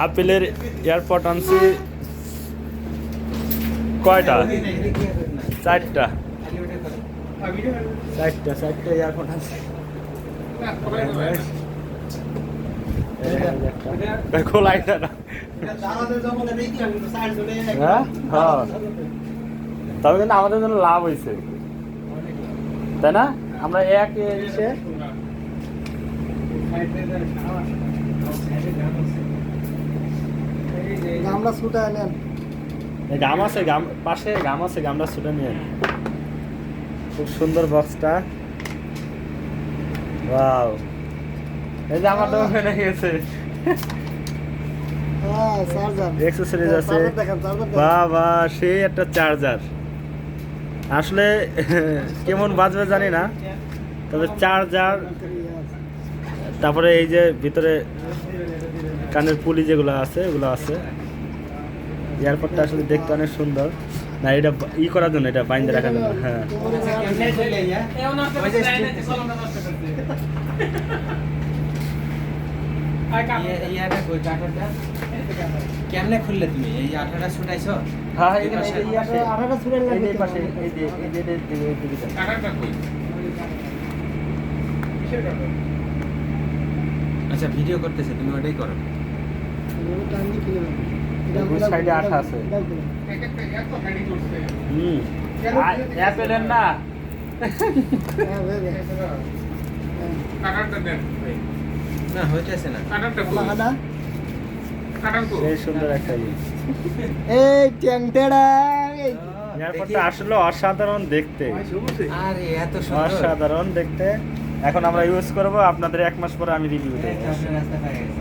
আপেলের এয়ারপড আনছি কয়টা? চারটা এয়ারপড আনছি। খোলাই না। হ্যাঁ হ্যাঁ, তবে কিন্তু আমাদের জন্য লাভ হয়েছে, তাই না? আমরা এক এসে গামলা ছুটা নেন, গাম আছে, গাম পাশে গাম আছে, গামটা ছুটে নিয়ে। খুব সুন্দর বক্সটা, ওয়াও। এই যে আমার দোকানে গেছে হ্যাঁ চার্জার অ্যাকসেসরিজ আছে। দেখেন চার্জার বাবা, সেই একটা চার্জার। আসলে কেমন বাজবে জানি না, তবে চার্জার, তারপরে এই যে ভিতরে কানের পুলি যেগুলো আছে ওগুলো আছে। এয়ারপোর্টটা আসলে দেখতে অনেক সুন্দর। না, এটা ই করার জন্য, এটা বাইন্দে রাখার জন্য। হ্যাঁ, কেমনে খুললে তুমি এই আঠাটা ছুটাইছো? হ্যাঁ, আঠাটা ছুটার লাগে আচ্ছা, ভিডিও করতেছে, তুমি ওটাই করো। সাইডে আঠা আছে। অ্যাপেলের না, না হইতেছে না। সেই সুন্দর একটা জিনিস। এই ট্যাংটেড়া এয়ারপোর্টটা আসলে অসাধারণ দেখতে, আরে এত সুন্দর। অসাধারণ দেখতে। এখন আমরা ইউজ করব, আপনাদের 1 মাস পরে আমি রিভিউ দেবো। রাস্তা পাই গেছে।